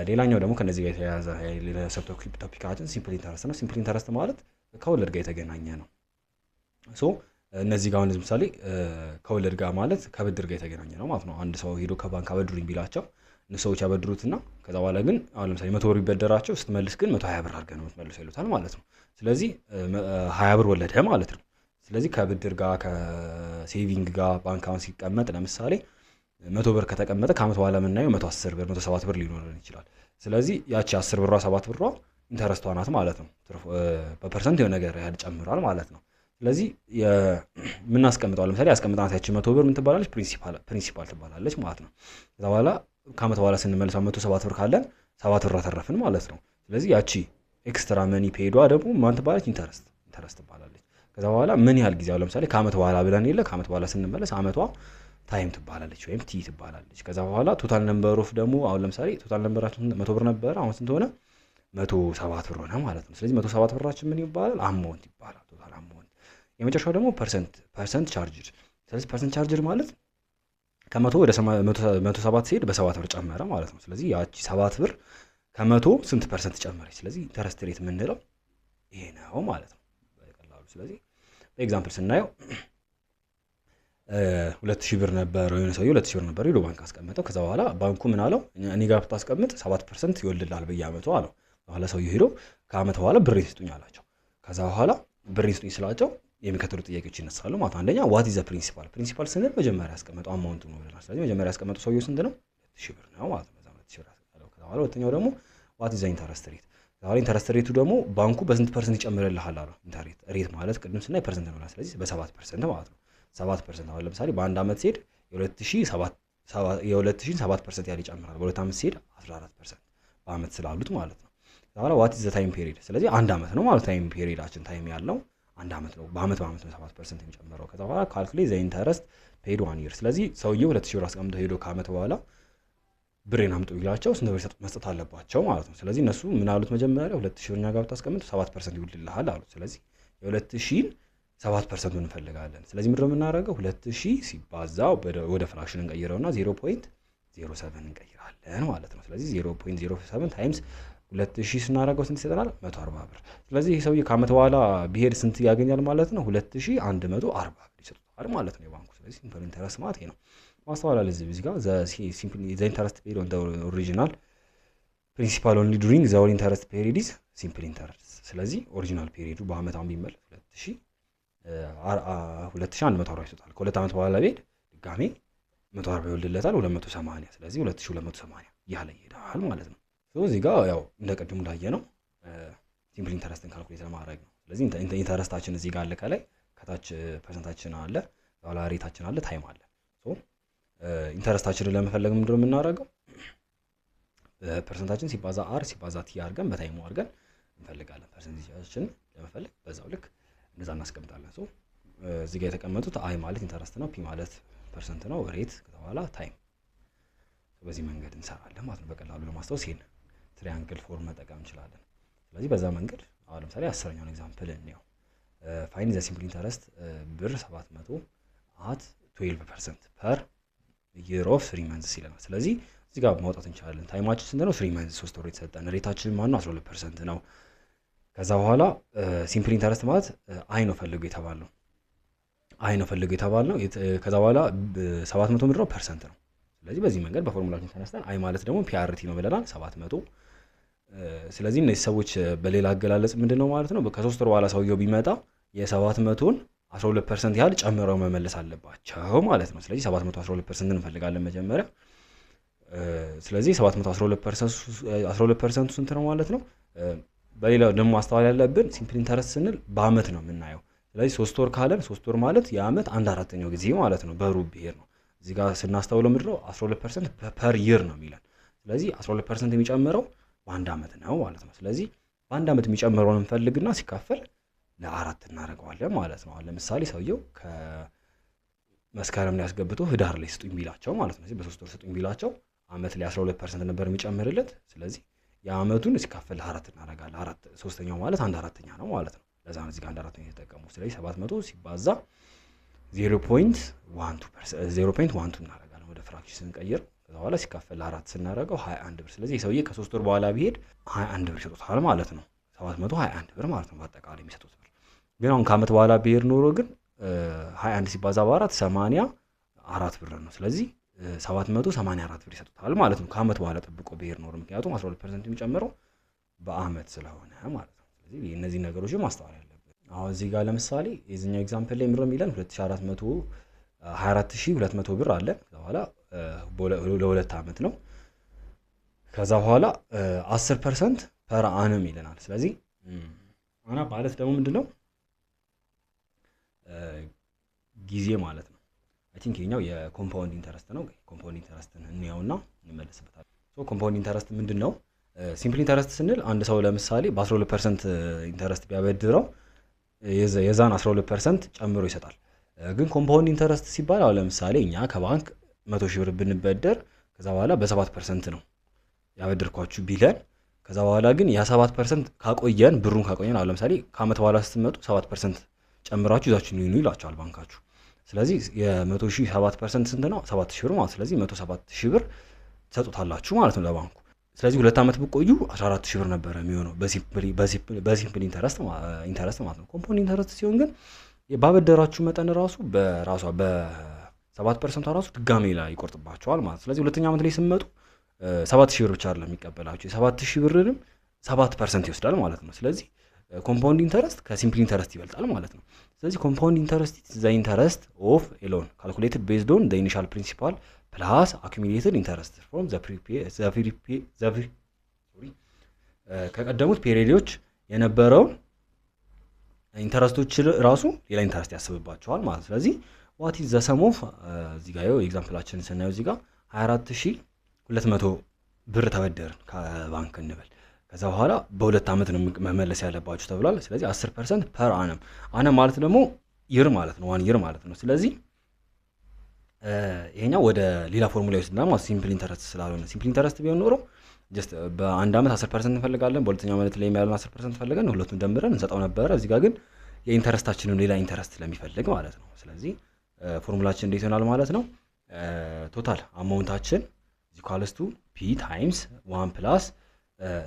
ሌላኛው ደግሞ ከነዚህ ጋር የተያያዘ ሌላ ሰብ ቶፒካችን ሲምፕል ኢንተረስት ነው። ሲምፕል ኢንተረስት ማለት ከወለድ ጋር የተገናኘ ነው። ሶ እነዚህ ጋር ለምሳሌ ከወለድ ጋር ማለት ከብድር ጋር የተገናኘ ነው ማለት ነው። አንድ ሰው ሄዶ ከባንክ አበድሩኝ ቢላቸው እነሱ ሰዎች ያበድሩትና ከዛ በኋላ ግን አሁን ለምሳሌ 100 ብር ይበደራቸው ስትመልስ ግን 120 ብር አድርገህ ነው የምትመልሰው ይሉታል ማለት ነው። ስለዚህ 20 ብር ወለደ ማለት ነው። ስለዚህ ከብድር ጋር ከሴቪንግ ጋር ባንክ አካውንት ሲቀመጥ ለምሳሌ 100 ብር ከተቀመጠ ከአመት በኋላ የምናየው 110 ብር 107 ብር ሊኖረን ይችላል። ስለዚህ ያቺ 10 ብሯ 7 ብሯ ኢንተረስቷ ናት ማለት ነው። በፐርሰንት የሆነ ነገር ያልጨምራል ማለት ነው። ስለዚህ የምናስቀምጠው ለምሳሌ ያስቀምጣናት ያቺ 100 ብር ምን ትባላለች? ፕሪንሲፓል ትባላለች ማለት ነው። ከዛ በኋላ ከአመት በኋላ ስንመልሰው 107 ብር ካለን 7 ብር አተረፍን ማለት ነው። ስለዚህ ያቺ ኤክስትራ መኒ ፔዷ ደግሞ ማን ትባላለች? ኢንተረስት ትባላለች። ከዛ በኋላ ምን ያህል ጊዜ አሁን ለምሳሌ ከአመት በኋላ ብለን የለ ከአመት በኋላ ስንመለስ አመቷ ታይም ትባላለች ወይም ቲ ትባላለች። ከዛ በኋላ ቶታል ነምበር ኦፍ ደግሞ አሁን ለምሳሌ ቶታል ነምበራችን 100 ብር ነበር፣ አሁን ስንት ሆነ? 107 ብር ሆነ ማለት ነው። ስለዚህ 107 ብራችን ምን ይባላል? አማውንት ይባላል። ቶታል አማውንት። የመጨረሻው ደግሞ ፐርሰንት ቻርጅድ። ስለዚህ ፐርሰንት ቻርጅድ ማለት ከ100 ወደ 107 ሲሄድ በ7 ብር ጨመረ ማለት ነው። ስለዚህ ያቺ 7 ብር ከመቶ ስንት ፐርሰንት ጨመረች? ስለዚህ ኢንተረስት ሬት የምንለው ይሄ ነው ማለት ነው በቀላሉ። ስለዚህ በኤግዛምፕል ስናየው 2000 ብር ነበር ወይ ነው ሰውዬው 2000 ብር ነበር ሄዶ ባንክ አስቀመጠው። ከዛ በኋላ ባንኩ ምን አለው? እኔ ጋር ብታስቀምጥ 7% ይወልድልሃል በየአመቱ አለው። በኋላ ሰውዬው ሄዶ ከአመት በኋላ ብሬን ስጡኝ አላቸው። ከዛ በኋላ ብሬን ስጡኝ ስላቸው የሚከተሉ ጥያቄዎች ይነሳሉ ማለት። አንደኛ ዋት ኢዝ ዘ ፕሪንሲፓል? ፕሪንሲፓል ስንል መጀመሪያ ያስቀመጠው አማውንቱ ነው ብለናል። ስለዚህ መጀመሪያ ያስቀመጠው ሰውዬው ስንት ነው? 2000 ብር ነው ማለት ነው። 2000 ብር ያስቀመጠው። ከዛ በኋላ ሁለተኛው ደግሞ ዋት ኢዝ ዘ ኢንተረስት ሬት? ዛሬ ኢንተረስት ሬቱ ደግሞ ባንኩ በስንት ፐርሰንት ይጨምርልሃል አለው። ኢንተረስት ሬት ማለት ቅድም ስናይ ፐርሰንት ነው። ስለዚህ በ7% ማለት ነው። 7% አሁን ለምሳሌ በአንድ አመት ሲሄድ የ2007% ያህል ይጨምራል። በሁለት አመት ሲሄድ 14% በአመት ስላሉት ማለት ነው። ዛሬ ዋት ኢዝ ዘ ታይም ፔሪድ? ስለዚህ አንድ አመት ነው ማለት ታይም ፔሪዳችን ታይም ያለው አንድ አመት ነው። በአመት ነው 7% የሚጨምረው። ከዛ በኋላ ካልኩሌት ዘ ኢንተረስት ፔድ 1 ይር። ስለዚህ ሰውየው 2000 ብር አስቀምጠው ሄዶ ከአመት በኋላ ብሬን አምጡ ይላቸው ስንት ብር መስጠት አለባቸው ማለት ነው። ስለዚህ እነሱ ምን አሉት? መጀመሪያ 2000 ብር እኛ ጋር ብታስቀምጡ 7% ይውልልሃል አሉት። ስለዚህ የ2000 7% እንፈልጋለን። ስለዚህ ምንድነው የምናደርገው? 2000 ሲባዛ ወደ ፍራክሽን እንቀይረውና 0.07 እንቀይራለን ማለት ነው። ስለዚህ 0.07 ታይምስ 2000 ስናደርገው ስንት ይሰጠናል? 140 ብር። ስለዚህ ይሄ ሰውዬ ከአመት በኋላ ቢሄድ ስንት ያገኛል ማለት ነው? 2140 ብር ይሰጡታል ማለት ነው የባንኩ። ስለዚህ ሲምፕል ኢንተረስት ማለት ይሄ ነው። ማስተዋል አለ እዚህ ጋር ዘ ኢንተረስት ፔድ ኦን ዘ ኦሪጂናል ፕሪንሲፓል ኦንሊ ዱሪንግ ዘ ኢንተረስት ፔሪድ ኢዝ ሲምፕል ኢንተረስት። ስለዚህ ኦሪጂናል ፔሪዱ በአመት አሁን ቢመለስ 2140 ይሰጣል። ከሁለት አመት በኋላ ቤት ድጋሜ 140 ይወልድለታል 280። ስለዚህ 2280 ያለ ይሄዳል ማለት ነው። እዚህ ጋር ያው እንደ ቀድሙ ላየ ነው ሲምፕል ኢንተረስትን ካልኩሌት ለማድረግ ነው። ስለዚህ ኢንተረስታችን እዚህ ጋር አለ፣ ከላይ ከታች ፐርሰንታችን አለ፣ ኋላ ሬታችን አለ፣ ታይም አለ። ሶ ኢንተረስታችንን ለመፈለግ ምንድነው የምናደርገው? ፐርሰንታችን ሲባዛ አር ሲባዛ ቲ አድርገን በታይሙ አድርገን እንፈልጋለን። ፐርሰንቴጃችን ለመፈለግ በዛው ልክ እንደዛ እናስቀምጣለን። ሶ እዚህ ጋር የተቀመጡት አይ ማለት ኢንተረስት ነው፣ ፒ ማለት ፐርሰንት ነው፣ ሬት ከተባለ ታይም። በዚህ መንገድ እንሰራለን ማለት ነው። በቀላሉ ለማስታወስ ይሄን ትሪያንግል ፎርም መጠቀም እንችላለን። ስለዚህ በዛ መንገድ አሁን ለምሳሌ 10ኛውን ኤግዛምፕል እንየው። ፋይንድ ዘ ሲምፕል ኢንተረስት ብር 700 አት 12% ፐር year of 3 months ይለናል። ስለዚህ እዚህ ጋር ማውጣት እንችላለን። ታይማችን ስንት ነው? 3 months 3 ወር የተሰጠን። ሬታችን ማን ነው? 12% ነው። ከዛ በኋላ ሲምፕል ኢንተረስት ማለት አይ ነው ፈልጉ የተባለው ከዛ በኋላ 700 ምንድን ነው? ፐርሰንት ነው። ስለዚህ በዚህ መንገድ በፎርሙላችን ተነስተን አይ ማለት ደግሞ ፒአርቲ ነው ብለናል 700። ስለዚህ እነዚህ ሰዎች በሌላ አገላለጽ ምንድነው ማለት ነው? ከ3 ወር በኋላ ሰውየው ቢመጣ የ700ን 12% ያህል ጨምረው መመለስ አለባቸው ማለት ነው። ስለዚህ 712% እንፈልጋለን መጀመሪያ። ስለዚህ 712% ስንት ነው ማለት ነው? በሌላው ደግሞ ማስተዋል ያለብን ሲምፕል ኢንተረስት ስንል በአመት ነው የምናየው። ስለዚህ 3 ወር ካለን 3 ወር ማለት የአመት 1/4ኛው ጊዜ ማለት ነው። በሩብ ብሄር ነው። እዚህ ጋር ስናስተውለው ምንድነው 12% ፐር ይር ነው የሚለን። ስለዚህ 12% የሚጨምረው በአንድ አመት ነው ማለት ነው። ስለዚህ በአንድ አመት የሚጨምረውን እንፈልግና ሲካፈል ለአራት እናደርገዋለን ማለት ነው። አሁን ለምሳሌ ሰውየው ከመስከረም ላይ ያስገብቶ ህዳር ላይ ስጡኝ ቢላቸው ማለት ነው። በ3 ወር ስጡኝ ቢላቸው አመት ላይ 12% ነበር የሚጨምርለት። ስለዚህ የአመቱን ሲካፈል ለአራት እናደርጋለን። 3ኛው ማለት 1/4ኛ ነው ማለት ነው። ለዛ ነው እዚህ ጋር 1/4ኛ የተጠቀመው። ስለዚህ 700 ሲባዛ 0.12 እናደርጋለን ወደ ፍራክሽን ስንቀይር ከዛ በኋላ ሲካፈል 4 ስናደርገው 21 ብር። ስለዚህ ሰውዬ ከ3 ወር በኋላ ቢሄድ 21 ብር ይሰጡታል ማለት ነው። 721 ብር ማለት ነው በአጠቃላይ የሚሰጡት ብር። ግን አሁን ከአመት በኋላ ቢሄድ ኖሮ ግን 21 ሲባዛ በ4 84 ብር ነው። ስለዚህ 784 ብር ይሰጡታል ማለት ነው ከአመት በኋላ ጠብቆ ቢሄድ ኖሮ፣ ምክንያቱም 12% የሚጨምረው በአመት ስለሆነ ማለት ነው። ስለዚህ እነዚህ ነገሮች ማስተዋል ያለብን። አሁን እዚህ ጋር ለምሳሌ የዚህኛው ኤግዛምፕል ላይ ምንድነው የሚለን 24200 ብር አለ። ከዛ በኋላ ለሁለት አመት ነው። ከዛ በኋላ 10% ፐር አንም ይለናል። ስለዚህ አና ማለት ደግሞ ምንድነው ጊዜ ማለት ነው። አይ ቲንክ ይሄኛው የኮምፓውንድ ኢንተረስት ነው። ኮምፓውንድ ኢንተረስትን እንያውና እንመለስበታለን። ሶ ኮምፓውንድ ኢንተረስት ምንድነው? ሲምፕል ኢንተረስት ስንል አንድ ሰው ለምሳሌ በ12% ኢንተረስት ቢያበድረው የዛን 12% ጨምሮ ይሰጣል። ግን ኮምፓውንድ ኢንተረስት ሲባል አሁን ለምሳሌ እኛ ከባንክ 100,000 ብር ብንበደር ከዛ በኋላ በ7% ነው ያበድርኳችሁ ቢለን ከዛ በኋላ ግን ያ 7% ካቆየን ብሩን ካቆየን አሁን ለምሳሌ ከአመት በኋላ ስትመጡ 7% ጨምራችሁ ይዛችሁ ነው ይላችኋል ባንካችሁ። ስለዚህ የ100,000 7% ስንት ነው? 7,000 ብር ማለት። ስለዚህ 107,000 ብር ትሰጡታላችሁ ማለት ነው ለባንኩ። ስለዚህ 2 አመት ብቆዩ 14,000 ብር ነበር የሚሆነው በሲምፕል ኢንተረስት ማለት ነው። ኮምፓውንድ ኢንተረስት ሲሆን ግን ባበደራችሁ መጠን ራሱ በራሷ በ7% ራሱ ድጋሜ ላይ ይቆርጥባቸዋል ማለት። ስለዚህ ሁለተኛ አመት ላይ ስትመጡ 7,000 ብር ብቻ አይደለም የሚቀበላችሁ፣ የ7,000 ብርንም 7% ይወስዳል ማለት ነው። ስለዚህ ኮምፓውንድ ኢንተረስት ከሲምፕል ኢንተረስት ይበልጣል ማለት ነው። ስለዚህ ኮምፓውንድ ኢንተረስት ኢዝ ዘ ኢንተረስት ኦፍ ኤ ሎን ካልኩሌትድ ቤዝድ ኦን ዘ ኢኒሻል ፕሪንሲፓል ፕላስ አኩሙሌትድ ኢንተረስት ፍሮም ከቀደሙት ፔሪዮዶች የነበረውን ኢንተረስቶች ራሱ ሌላ ኢንተረስት ያስብባቸዋል ማለት። ስለዚህ ዋት ኢዝ ዘ ሰም ኦፍ እዚህ ጋር ኤግዛምፕላችንን ስናየው እዚህ ጋር 24200 ብር ተበደርን ከባንክ እንበል። ከዛ በኋላ በ2 አመት ነው መመለስ ያለባችሁ ተብሏል። ስለዚህ 10% ፐር አነም ማለት ደግሞ ይር ማለት ነው፣ 1 ይር ማለት ነው። ስለዚህ ይሄኛው ወደ ሌላ ፎርሙላ ይወስድናል ማለት ሲምፕል ኢንተረስት ስላልሆነ። ሲምፕል ኢንተረስት ቢሆን ኖሮ ጀስት በአንድ አመት 10% እንፈልጋለን፣ በሁለተኛው አመት ላይ ያለውን 10% ፈልገን ሁለቱን ደምረን እንሰጣው ነበረ። እዚህ ጋር ግን የኢንተረስታችንን ሌላ ኢንተረስት ስለሚፈልግ ማለት ነው። ስለዚህ ፎርሙላችን እንዴት ይሆናል ማለት ነው? ቶታል አማውንታችን ኢኳልስ ቱ ፒ ታይምስ 1 ፕላስ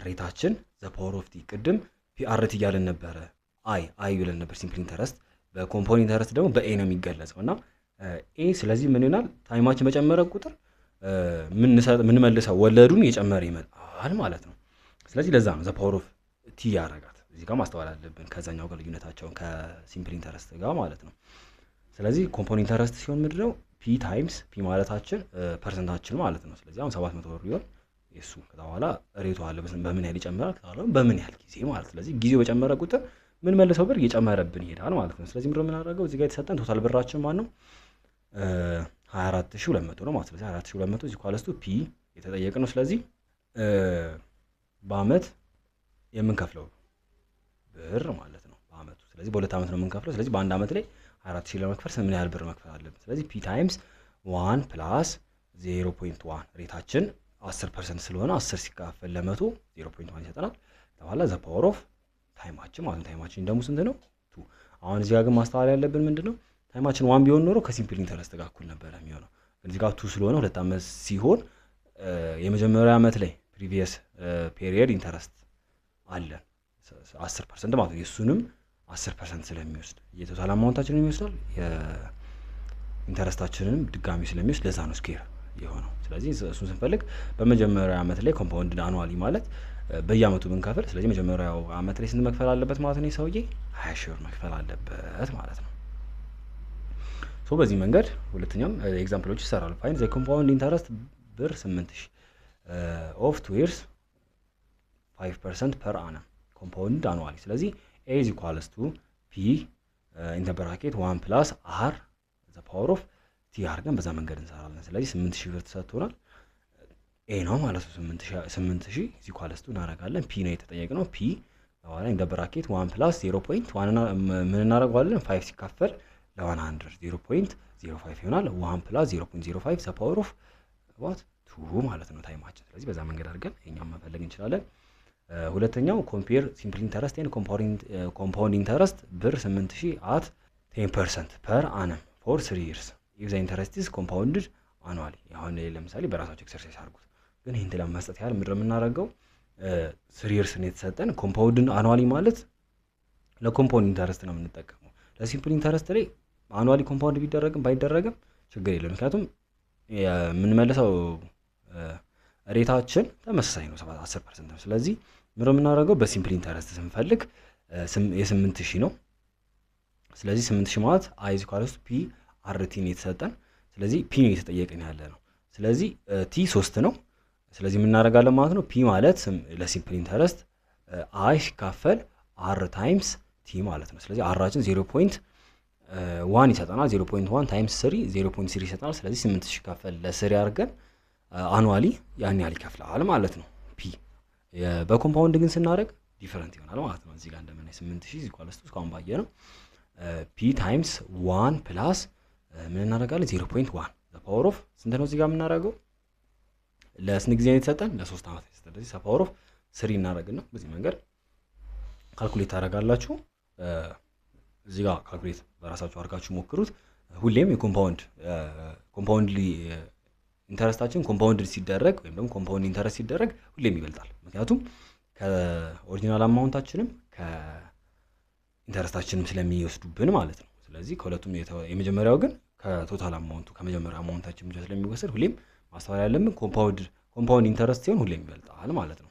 ሬታችን ዘ ፓወር ኦፍ ቲ። ቅድም ፒአርቲ እያለን ነበረ፣ አይ ብለን ነበር ሲምፕል ኢንተረስት። በኮምፓውንድ ኢንተረስት ደግሞ በኤ ነው የሚገለጸው እና ኤ። ስለዚህ ምን ይሆናል? ታይማችን በጨመረ ቁጥር ምን መልሰው ወለዱን እየጨመረ ይመጣል ማለት ነው። ስለዚህ ለዛ ነው ዘ ፓወር ኦፍ ቲ ያረጋት። እዚህ ጋር ማስተዋል አለብን ከዛኛው ጋር ልዩነታቸውን ከሲምፕል ኢንተረስት ጋር ማለት ነው። ስለዚህ ኮምፓውንድ ኢንተረስት ሲሆን ምንድነው? ፒ ታይምስ ፒ ማለታችን ፐርሰንታችን ማለት ነው። ስለዚህ አሁን 700 ብር ቢሆን እሱ ከዛ በኋላ ሬቱ አለ በምን ያህል ይጨምራል፣ ከዛ በምን ያህል ጊዜ ማለት። ስለዚህ ጊዜው በጨመረ ቁጥር ምን መልሰው ብር እየጨመረብን ይሄዳል ማለት ነው። ስለዚህ ምንድነው የምናደርገው? እዚህ ጋር የተሰጠን ቶታል ብራችን ማን ነው? 24200 ነው ማለት። ስለዚህ 24200 ኢኳልስ ቱ ፒ የተጠየቅነው። ስለዚህ በአመት የምንከፍለው ብር ማለት ነው በአመቱ። ስለዚህ በ2 አመት ነው የምንከፍለው። ስለዚህ በአንድ አመት ላይ 4000 ለመክፈል ምን ያህል ብር መክፈል አለብን? ስለዚህ ፒ ታይምስ 1 ፕላስ 0.1 ሬታችን 10% ስለሆነ 10 ሲካፈል ለ100 0.1 ይሰጠናል። በኋላ ዘ ፓወር ኦፍ ታይማችን ማለት ነው። ታይማችን ደግሞ ስንት ነው? 2። አሁን እዚህ ጋር ግን ማስተዋል ያለብን ምንድነው? ታይማችን 1 ቢሆን ኖሮ ከሲምፕል ኢንተረስት ጋር እኩል ነበር የሚሆነው። እዚህ ጋር 2 ስለሆነ 2 አመት ሲሆን የመጀመሪያ አመት ላይ ፕሪቪየስ ፔሪየድ ኢንተረስት አለ 10% ማለት ነው። የሱንም 10% ስለሚወስድ የቶታል አማውንታችንን ይወስዳል፣ የኢንተረስታችንንም ድጋሚ ስለሚወስድ ለዛ ነው ስኬር የሆነው። ስለዚህ እሱን ስንፈልግ በመጀመሪያ አመት ላይ ኮምፓውንድ አኑዋሊ ማለት በየአመቱ ብንከፍል፣ ስለዚህ መጀመሪያው አመት ላይ ስንት መክፈል አለበት ማለት ነው? ሰውዬ 20,000 ብር መክፈል አለበት ማለት ነው። ሶ በዚህ መንገድ ሁለተኛም ኤግዛምፕሎች ይሰራሉ። ፋይንድ ዘ ኮምፓውንድ ኢንተረስት ብር 8,000 ኦፍ 2 years 5% ፐር አነም ኮምፓውንድ አኑዋሊ። ስለዚህ a is equals to p in the bracket 1 plus r the power of t አድርገን በዛ መንገድ እንሰራለን። ስለዚህ 8,000 ብር ተሰጥቶናል። a ነው ማለት ነው። 8,000 is equals to እናደርጋለን። p ነው የተጠየቅነው። p በኋላ in the bracket 1 plus 0.1 እና ምን እናደርጋለን? 5 ሲካፈል ለ100 0.05 ይሆናል። 1 plus 0.05 the power of what 2 ማለት ነው ታይማችን። ስለዚህ በዛ መንገድ አድርገን እኛም መፈለግ እንችላለን። ሁለተኛው ኮምፔር ሲምፕል ኢንተረስት ኤንድ ኮምፓውንድ ኢንተረስት ብር 8,000 at 10% per annum for 3 years if the interest is compounded አኑዋሊ። አሁን ለምሳሌ በራሳችሁ ኤክሰርሳይዝ አድርጉት። ግን ይሄን ለመስጠት ያህል ምንድነው የምናደርገው? 3 years ነው የተሰጠን። ኮምፓውንድን አኑዋሊ ማለት ለኮምፓውንድ ኢንተረስት ነው የምንጠቀመው። ለሲምፕል ኢንተረስት ላይ አኑዋሊ ኮምፓውንድ ቢደረግም ባይደረግም ችግር የለም። ምክንያቱም የምንመልሰው ሬታችን ተመሳሳይ ነው 10% ነው። ስለዚህ ምን የምናደርገው በሲምፕል ኢንተረስት ስንፈልግ የ8000 ነው። ስለዚህ 8000 ማለት i = p rt ነው የተሰጠን። ስለዚህ p ነው የተጠየቀን ያለ ነው። ስለዚህ t 3 ነው። ስለዚህ ምን እናደርጋለን ማለት ነው? p ማለት ለሲምፕል ኢንተረስት i ሲካፈል r ታይምስ t ማለት ነው። ስለዚህ rአችን 0.1 ይሰጠናል። 0.1 ታይምስ 3 0.3 ይሰጠናል። ስለዚህ 8000 ሲካፈል ለ3 አድርገን አኑዋሊ ያን ያህል ይከፍላል ማለት ነው ፒ። በኮምፓውንድ ግን ስናደርግ ዲፈረንት ይሆናል ማለት ነው። እዚህ ጋር እንደምናይ 8000 እስካሁን ባየነው ፒ ታይምስ 1 ፕላስ ምን እናደርጋለን? 0.1 ዘ ፓወር ኦፍ ስንት ነው? እዚህ ጋር የምናደርገው ለስንት ጊዜ ነው የተሰጠን? ለ3 ዓመት የተሰጠን። ስለዚህ ዘ ፓወር ኦፍ 3 እናደርግና በዚህ መንገድ ካልኩሌት ታደርጋላችሁ። እዚህ ጋር ካልኩሌት በራሳችሁ አድርጋችሁ ሞክሩት። ሁሌም የኮምፓውንድ ኢንተረስታችን ኮምፓውንድ ሲደረግ ወይም ደግሞ ኮምፓውንድ ኢንተረስት ሲደረግ ሁሌም ይበልጣል። ምክንያቱም ከኦሪጂናል አማውንታችንም ከኢንተረስታችንም ስለሚወስዱብን ማለት ነው። ስለዚህ ከሁለቱም የመጀመሪያው ግን ከቶታል አማውንቱ ከመጀመሪያው አማውንታችን ብቻ ስለሚወሰድ ሁሌም ማስተዋል ያለብን ኮምፓውንድ ኢንተረስት ሲሆን ሁሌም ይበልጣል ማለት ነው።